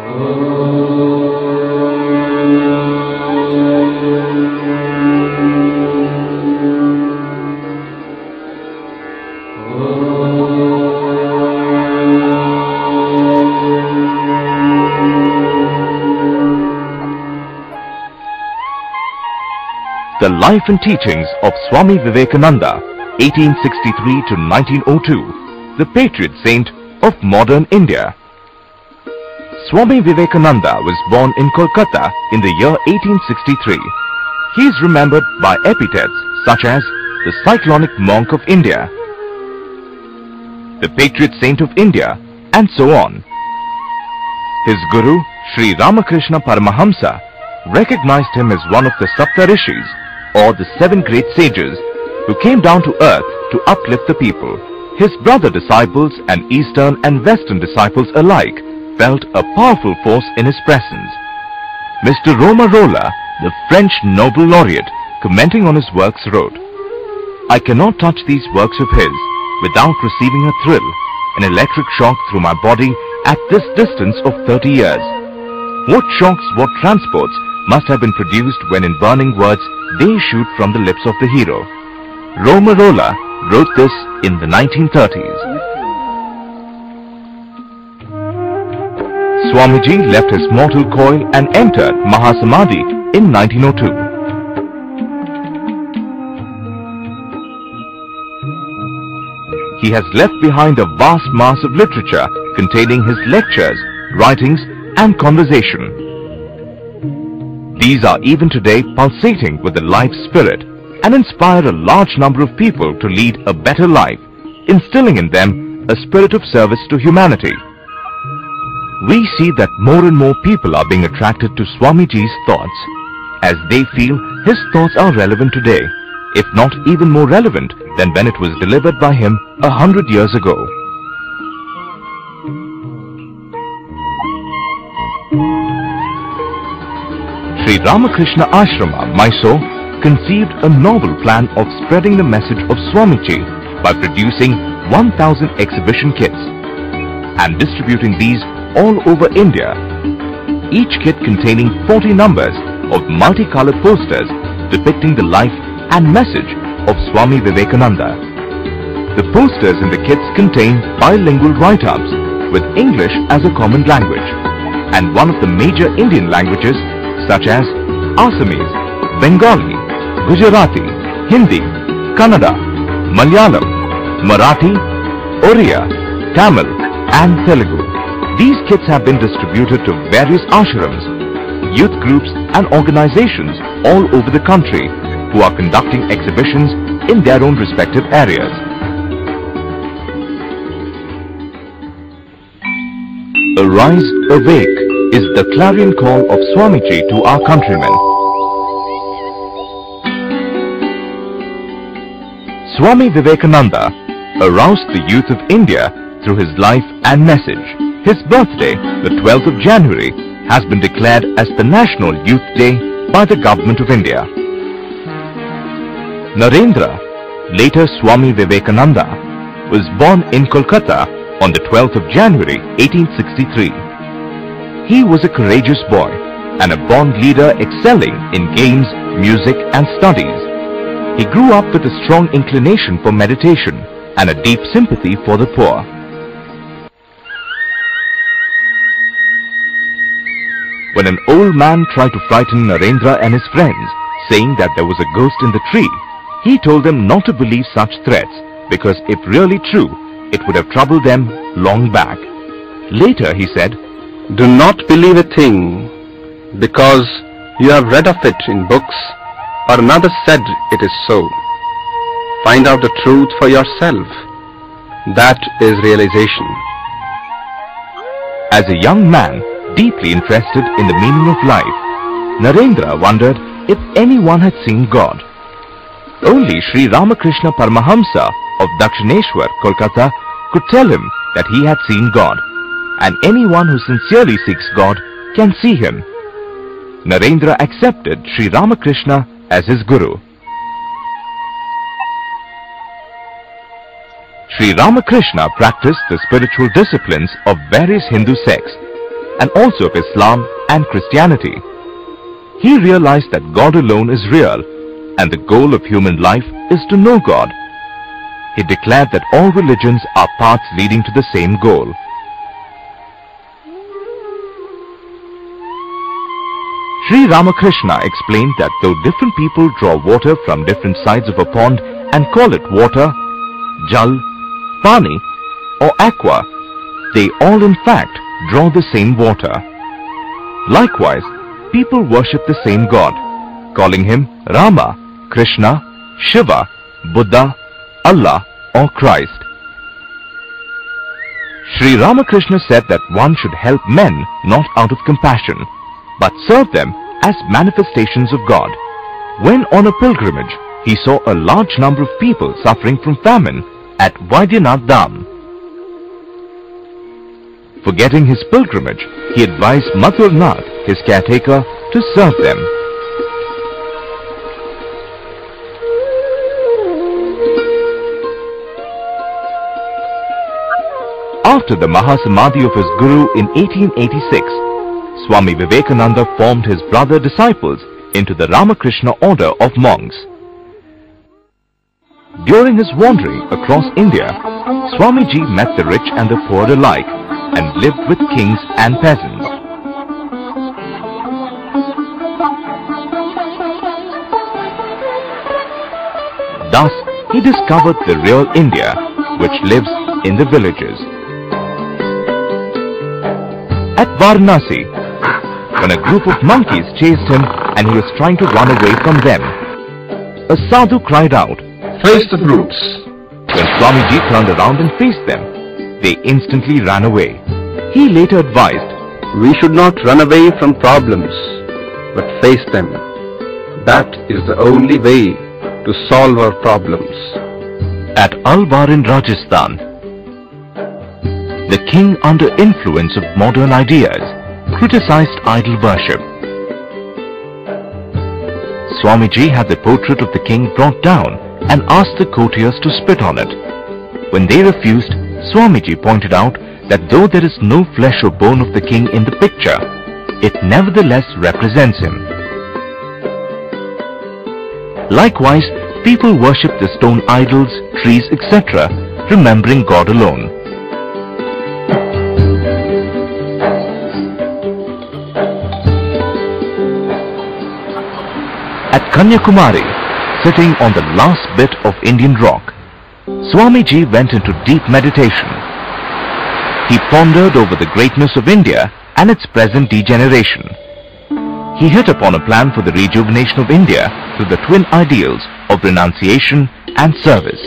The life and teachings of Swami Vivekananda, 1863 to 1902, the patriot saint of modern India. Swami Vivekananda was born in Kolkata in the year 1863. He is remembered by epithets such as the cyclonic monk of India, the patriot saint of India, and so on. His guru, Sri Ramakrishna Paramahamsa, recognized him as one of the Saptarishis, or the 7 great sages, who came down to earth to uplift the people. His brother disciples and Eastern and Western disciples alike felt a powerful force in his presence. Mr. Romarola, the French Nobel laureate, commenting on his works wrote, "I cannot touch these works of his without receiving a thrill, an electric shock through my body at this distance of 30 years. What shocks, what transports must have been produced when in burning words they issued from the lips of the hero." Romarola wrote this in the 1930s. Swamiji left his mortal coil and entered Mahasamadhi in 1902. He has left behind a vast mass of literature containing his lectures, writings and conversation. These are even today pulsating with the life spirit and inspire a large number of people to lead a better life, instilling in them a spirit of service to humanity. We see that more and more people are being attracted to Swamiji's thoughts, as they feel his thoughts are relevant today, if not even more relevant than when it was delivered by him 100 years ago. Sri Ramakrishna Ashrama, Mysore, conceived a novel plan of spreading the message of Swamiji by producing 1,000 exhibition kits and distributing these all over India, each kit containing 40 numbers of multicolored posters depicting the life and message of Swami Vivekananda. The posters in the kits contain bilingual write-ups with English as a common language and one of the major Indian languages such as Assamese, Bengali, Gujarati, Hindi, Kannada, Malayalam, Marathi, Oriya, Tamil and Telugu. These kits have been distributed to various ashrams, youth groups and organizations all over the country who are conducting exhibitions in their own respective areas. Arise, awake is the clarion call of Swamiji to our countrymen. Swami Vivekananda aroused the youth of India through his life and message. His birthday, the 12th of January, has been declared as the National Youth Day by the Government of India. Narendra, later Swami Vivekananda, was born in Kolkata on the 12th of January 1863. He was a courageous boy and a born leader excelling in games, music and studies. He grew up with a strong inclination for meditation and a deep sympathy for the poor. When an old man tried to frighten Narendra and his friends, saying that there was a ghost in the tree, he told them not to believe such threats because if really true, it would have troubled them long back. Later he said, "Do not believe a thing because you have read of it in books or another said it is so. Find out the truth for yourself. That is realization." As a young man deeply interested in the meaning of life, Narendra wondered if anyone had seen God. Only Sri Ramakrishna Paramahamsa of Dakshineshwar, Kolkata, could tell him that he had seen God, and anyone who sincerely seeks God can see Him. Narendra accepted Sri Ramakrishna as his Guru. Sri Ramakrishna practiced the spiritual disciplines of various Hindu sects. and also of Islam and Christianity. He realized that God alone is real and the goal of human life is to know God. He declared that all religions are paths leading to the same goal. Sri Ramakrishna explained that though different people draw water from different sides of a pond and call it water, jal, pani or aqua, they all in fact draw the same water. Likewise, people worship the same God, calling him Rama, Krishna, Shiva, Buddha, Allah or Christ. Sri Ramakrishna said that one should help men not out of compassion, but serve them as manifestations of God. When on a pilgrimage, he saw a large number of people suffering from famine at Vaidyanath Dham. Forgetting his pilgrimage, he advised Mathur Nath, his caretaker, to serve them. After the Mahasamadhi of his Guru in 1886, Swami Vivekananda formed his brother disciples into the Ramakrishna order of monks. During his wandering across India, Swamiji met the rich and the poor alike and lived with kings and peasants. Thus, he discovered the real India, which lives in the villages. At Varanasi, when a group of monkeys chased him and he was trying to run away from them, a sadhu cried out, Face the brutes. When Swamiji turned around and faced them, they instantly ran away. He later advised, We should not run away from problems, but face them. That is the only way to solve our problems. At Alwar in Rajasthan, the king, under influence of modern ideas, criticized idol worship. Swamiji had the portrait of the king brought down and asked the courtiers to spit on it. When they refused, Swamiji pointed out that though there is no flesh or bone of the king in the picture, it nevertheless represents him. Likewise, people worship the stone idols, trees, etc., remembering God alone. At Kanyakumari, sitting on the last bit of Indian rock, Swamiji went into deep meditation. He pondered over the greatness of India and its present degeneration. He hit upon a plan for the rejuvenation of India through the twin ideals of renunciation and service.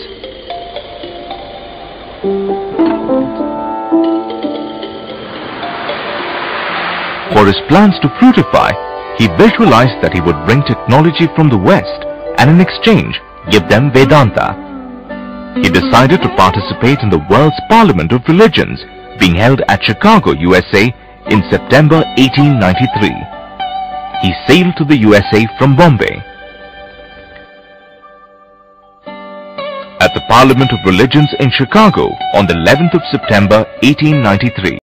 For his plans to fructify, he visualized that he would bring technology from the West and in exchange give them Vedanta. He decided to participate in the World's Parliament of Religions being held at Chicago, USA in September 1893. He sailed to the USA from Bombay. At the Parliament of Religions in Chicago on the 11th of September 1893,